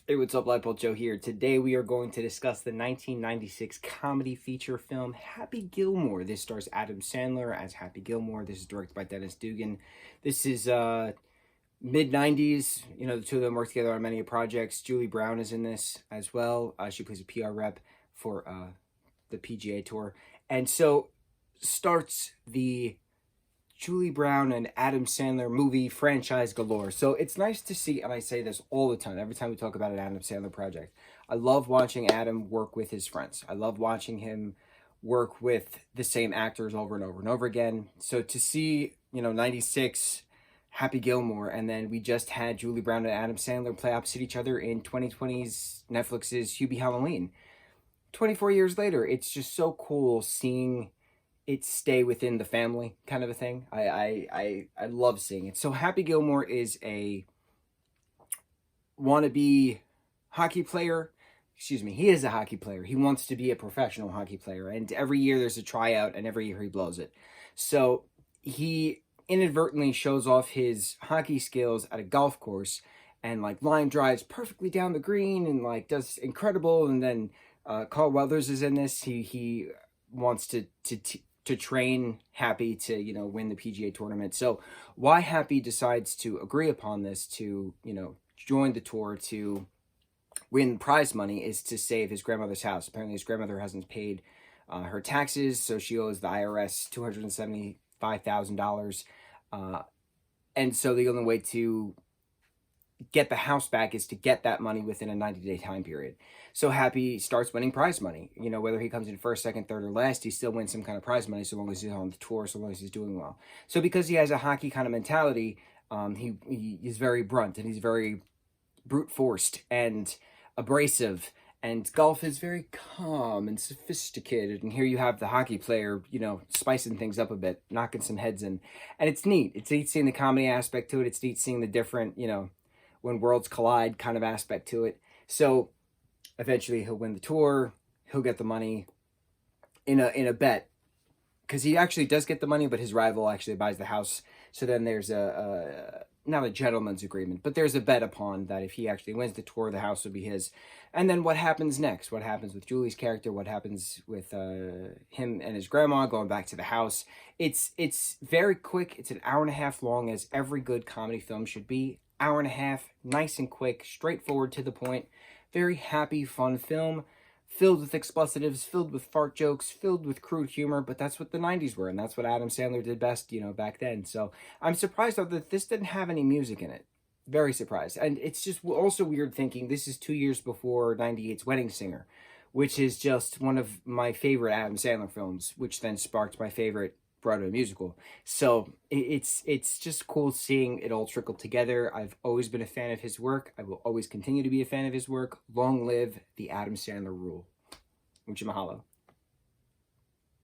Hey, what's up, lightboltjoe here. Today we are going to discuss the 1996 comedy feature film Happy Gilmore. This stars Adam Sandler as Happy Gilmore. This is directed by Dennis Dugan. This is mid-90s. You know, the two of them work together on many projects. Julie Brown is in this as well. She plays a PR rep for the PGA Tour. And so starts the Julie Brown and Adam Sandler movie franchise galore. So it's nice to see, and I say this all the time, every time we talk about an Adam Sandler project. I love watching Adam work with his friends. I love watching him work with the same actors over and over and over again. So to see, 96 Happy Gilmore, and then we just had Julie Brown and Adam Sandler play opposite each other in 2020's Netflix's Hubie Halloween. 24 years later, it's just so cool seeing it stay within the family kind of a thing. I love seeing it. So Happy Gilmore is a wannabe hockey player. Excuse me, he is a hockey player. He wants to be a professional hockey player, and every year there's a tryout, and every year he blows it. So he inadvertently shows off his hockey skills at a golf course, and line drives perfectly down the green, and does incredible. And then Carl Weathers is in this. He wants to train Happy to, win the PGA tournament. So why Happy decides to agree upon this to, join the tour to win prize money is to save his grandmother's house. Apparently his grandmother hasn't paid her taxes, so she owes the IRS $275,000. And so the only way to get the house back is to get that money within a 90-day time period. So Happy starts winning prize money. Whether he comes in first, second, third, or last, he still wins some kind of prize money so long as he's on the tour, so long as he's doing well. So because he has a hockey kind of mentality, he is very blunt, and he's very brute forced and abrasive. And golf is very calm and sophisticated. And here you have the hockey player, spicing things up a bit, knocking some heads in. And it's neat. It's neat seeing the comedy aspect to it. It's neat seeing the different, when worlds collide kind of aspect to it. So eventually he'll win the tour. He'll get the money in a bet, because he actually does get the money, but his rival actually buys the house. So then there's not a gentleman's agreement, but there's a bet upon that if he actually wins the tour, the house will be his. And then what happens next? What happens with Julie's character? What happens with him and his grandma going back to the house? It's very quick. It's an hour and a half long, as every good comedy film should be. Hour and a half, nice and quick, straightforward to the point. Very happy, fun film, filled with expletives, filled with fart jokes, filled with crude humor, but that's what the 90s were, and that's what Adam Sandler did best, back then. So I'm surprised, though, that this didn't have any music in it. Very surprised. And it's just also weird thinking this is 2 years before 98's Wedding Singer, which is just one of my favorite Adam Sandler films, which then sparked my favorite Broadway musical. So it's just cool seeing it all trickle together. I've always been a fan of his work. I will always continue to be a fan of his work. Long live the Adam Sandler rule. Mucho mahalo.